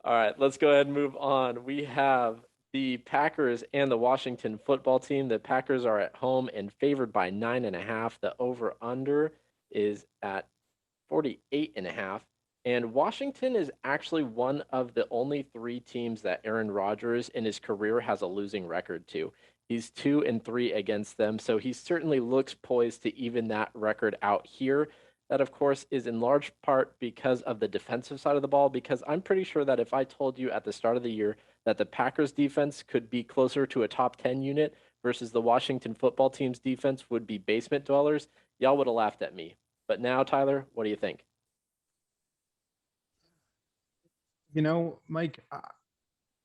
All right, let's go ahead and move on. We have the Packers and the Washington football team. The Packers are at home and favored by 9.5. The over-under is at 48.5. And Washington is actually one of the only three teams that Aaron Rodgers in his career has a losing record to. He's 2-3 against them, so he certainly looks poised to even that record out here. That, of course, is in large part because of the defensive side of the ball. Because I'm pretty sure that if I told you at the start of the year that the Packers defense could be closer to a top 10 unit versus the Washington football team's defense would be basement dwellers, y'all would have laughed at me. But now, Tyler, what do you think? Mike,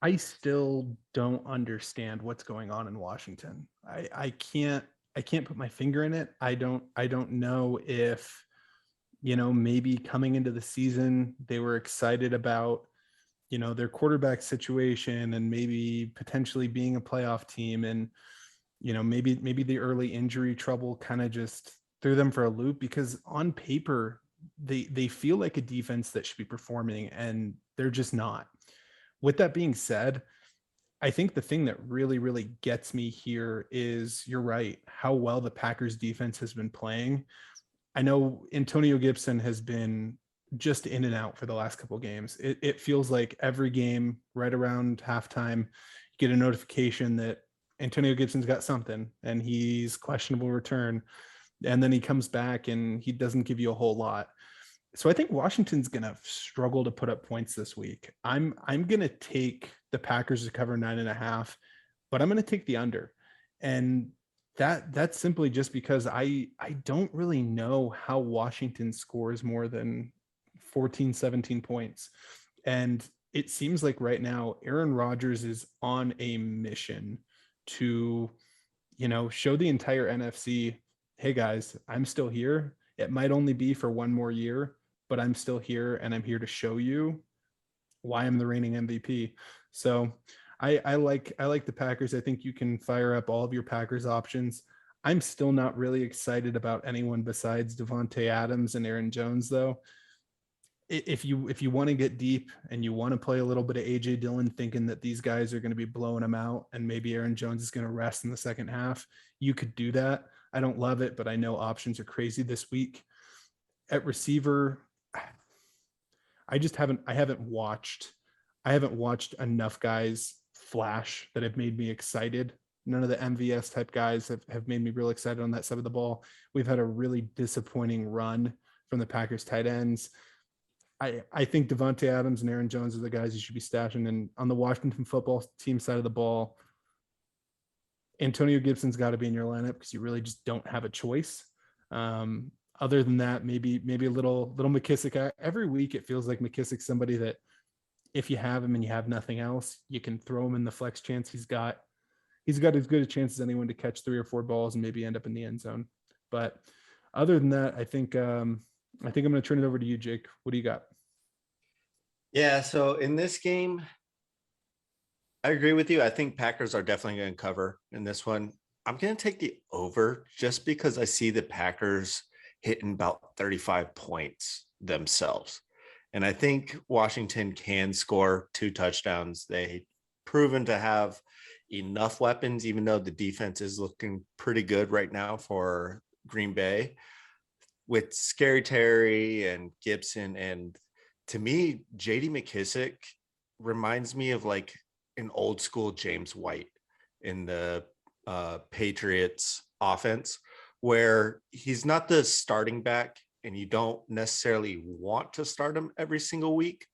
I still don't understand what's going on in Washington. I can't put my finger in it. I don't know if, maybe coming into the season, they were excited about, their quarterback situation and maybe potentially being a playoff team. And, maybe the early injury trouble kind of just threw them for a loop because on paper, they feel like a defense that should be performing and they're just not. With that being said, I think the thing that really, really gets me here is you're right, how well the Packers defense has been playing. I know Antonio Gibson has been just in and out for the last couple of games. It feels like every game right around halftime, you get a notification that Antonio Gibson's got something and he's questionable return. And then he comes back and he doesn't give you a whole lot. So I think Washington's going to struggle to put up points this week. I'm going to take the Packers to cover 9.5, but I'm going to take the under. And that's simply just because I don't really know how Washington scores more than 14, 17 points. And it seems like right now Aaron Rodgers is on a mission to, show the entire NFC, hey guys, I'm still here. It might only be for one more year, but I'm still here and I'm here to show you why I'm the reigning MVP. So I like the Packers. I think you can fire up all of your Packers options. I'm still not really excited about anyone besides Devontae Adams and Aaron Jones, though. If you want to get deep and you want to play a little bit of AJ Dillon, thinking that these guys are going to be blowing them out and maybe Aaron Jones is going to rest in the second half, you could do that. I don't love it, but I know options are crazy this week. At receiver, I haven't watched enough guys flash that have made me excited. None of the MVS type guys have made me real excited on that side of the ball. We've had a really disappointing run from the Packers tight ends. I think Devontae Adams and Aaron Jones are the guys you should be stashing. And on the Washington football team side of the ball, Antonio Gibson's got to be in your lineup because you really just don't have a choice. Other than that, maybe a little McKissick. Every week it feels like McKissick's somebody that if you have him and you have nothing else, you can throw him in the flex chance. He's got as good a chance as anyone to catch 3 or 4 balls and maybe end up in the end zone. But other than that, I think I'm going to turn it over to you, Jake. What do you got? Yeah, so in this game, I agree with you. I think Packers are definitely going to cover in this one. I'm going to take the over just because I see the Packers hitting about 35 points themselves. And I think Washington can score 2 touchdowns. They proven to have enough weapons, even though the defense is looking pretty good right now for Green Bay with Scary Terry and Gibson. And to me, JD McKissick reminds me of like an old school James White in the Patriots offense, where he's not the starting back and you don't necessarily want to start him every single week,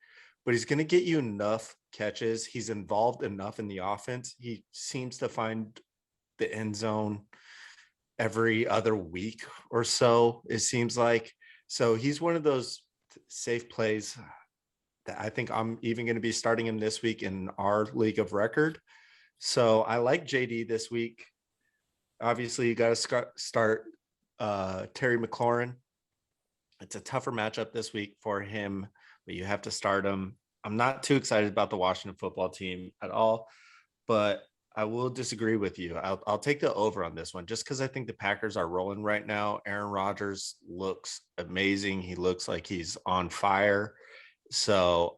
but he's going to get you enough catches. He's involved enough in the offense. He seems to find the end zone every other week or so, it seems like. So he's one of those safe plays that I think I'm even going to be starting him this week in our league of record. So I like JD this week. Obviously, you got to start Terry McLaurin. It's a tougher matchup this week for him, but you have to start him. I'm not too excited about the Washington football team at all, but I will disagree with you. I'll take the over on this one just because I think the Packers are rolling right now. Aaron Rodgers looks amazing. He looks like he's on fire. So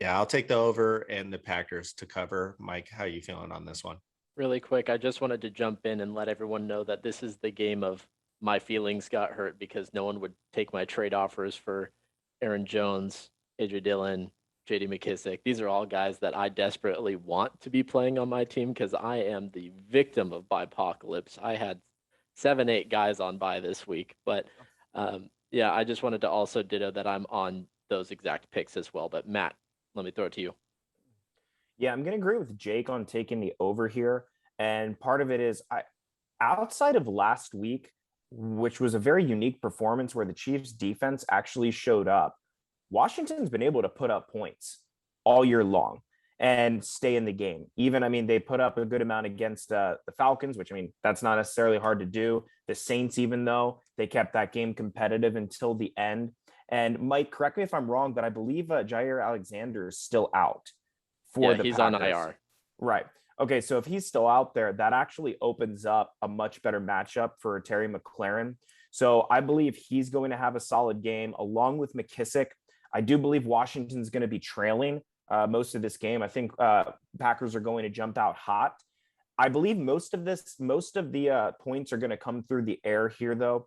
Yeah, I'll take the over and the Packers to cover. Mike, how you feeling on this one? Really quick, I just wanted to jump in and let everyone know that this is the game of my feelings got hurt because no one would take my trade offers for Aaron Jones, AJ Dillon, JD McKissick. These are all guys that I desperately want to be playing on my team because I am the victim of bipocalypse. I had 7, 8 guys on bye this week, but yeah, I just wanted to also ditto that I'm on those exact picks as well. But Matt, let me throw it to you. Yeah, I'm going to agree with Jake on taking the over here. And part of it is outside of last week, which was a very unique performance where the Chiefs defense actually showed up, Washington's been able to put up points all year long and stay in the game. Even, I mean, they put up a good amount against the Falcons, which, I mean, that's not necessarily hard to do. The Saints, even though they kept that game competitive until the end. And Mike, correct me if I'm wrong, but I believe Jair Alexander is still out for Yeah, the he's on Packers. IR. Right. Okay, so if he's still out there, that actually opens up a much better matchup for Terry McLaurin. So I believe he's going to have a solid game along with McKissick. I do believe Washington's going to be trailing most of this game. I think Packers are going to jump out hot. I believe most of the points are going to come through the air here, though.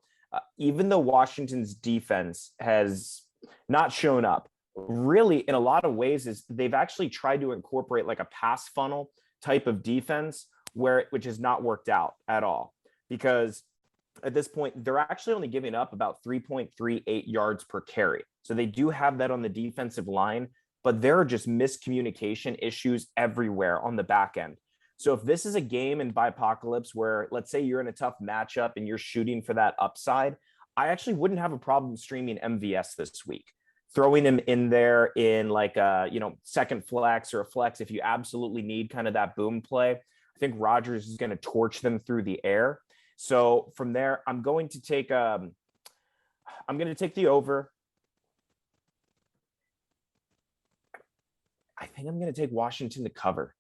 Even though Washington's defense has not shown up, really in a lot of ways is they've actually tried to incorporate like a pass funnel type of defense which has not worked out at all, because at this point they're actually only giving up about 3.38 yards per carry. So they do have that on the defensive line, but there are just miscommunication issues everywhere on the back end. So if this is a game in Bipocalypse where, let's say you're in a tough matchup and you're shooting for that upside, I actually wouldn't have a problem streaming MVS this week, throwing him in there in like a, second flex or a flex if you absolutely need kind of that boom play. I think Rodgers is going to torch them through the air. So from there, I'm going to take the over. I think I'm going to take Washington to cover.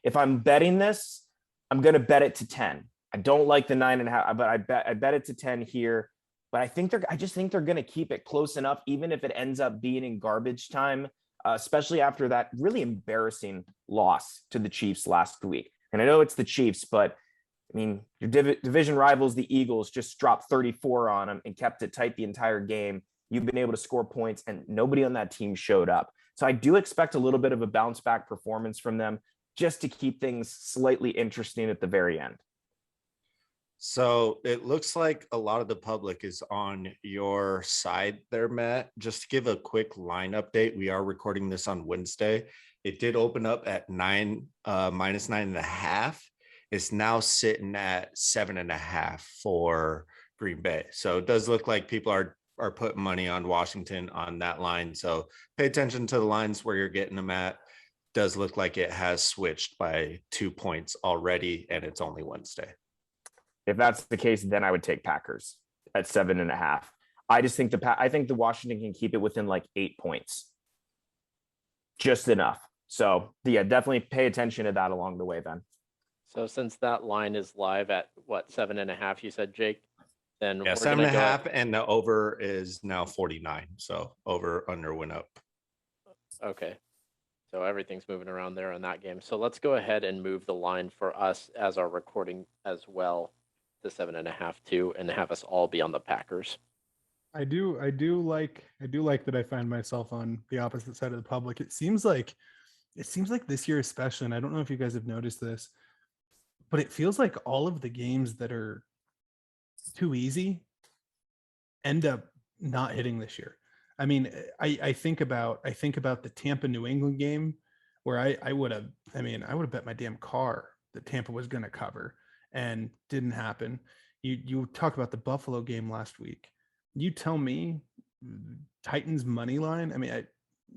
If I'm betting this, I'm going to bet it to 10. I don't like the 9.5, but I bet it to 10 here. But I just think they're going to keep it close enough, even if it ends up being in garbage time, especially after that really embarrassing loss to the Chiefs last week. And I know it's the Chiefs, but I mean, your division rivals, the Eagles, just dropped 34 on them and kept it tight the entire game. You've been able to score points, and nobody on that team showed up. So I do expect a little bit of a bounce back performance from them, just to keep things slightly interesting at the very end. So it looks like a lot of the public is on your side there, Matt. Just to give a quick line update, we are recording this on Wednesday. It did open up at minus 9.5. It's now sitting at 7.5 for Green Bay. So it does look like people are putting money on Washington on that line. So pay attention to the lines where you're getting them at. Does look like it has switched by 2 points already, and it's only Wednesday. If that's the case, then I would take Packers at 7.5. I just think I think the Washington can keep it within like 8 points, just enough. So yeah, definitely pay attention to that along the way then. So since that line is live at what, 7.5, you said, Jake, then yeah, 7.5, and the over is now 49. So over under went up. Okay. So everything's moving around there on that game. So let's go ahead and move the line for us as our recording as well to 7.5 too, and have us all be on the Packers. I do like that I find myself on the opposite side of the public. It seems like this year especially, and I don't know if you guys have noticed this, but it feels like all of the games that are too easy end up not hitting this year. I mean, I think about the Tampa New England game where I would have bet my damn car that Tampa was going to cover, and didn't happen. You talk about the Buffalo game last week. You tell me Titans money line. I mean,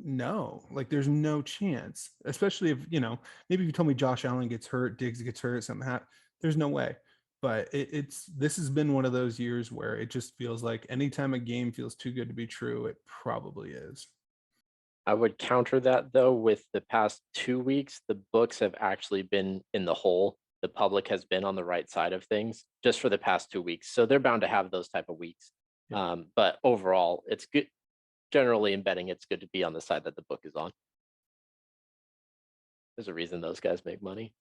no, like there's no chance, especially if, maybe if you told me Josh Allen gets hurt, Diggs gets hurt, something happens, there's no way. But this has been one of those years where it just feels like anytime a game feels too good to be true, it probably is. I would counter that though with the past 2 weeks, the books have actually been in the hole. The public has been on the right side of things just for the past 2 weeks. So they're bound to have those type of weeks. Yeah. But overall, it's good. Generally in betting, it's good to be on the side that the book is on. There's a reason those guys make money.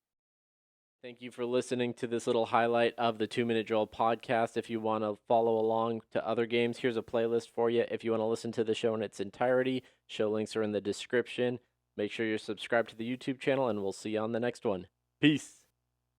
Thank you for listening to this little highlight of the 2 Minute Drill podcast. If you want to follow along to other games, here's a playlist for you. If you want to listen to the show in its entirety, show links are in the description. Make sure you're subscribed to the YouTube channel, and we'll see you on the next one. Peace.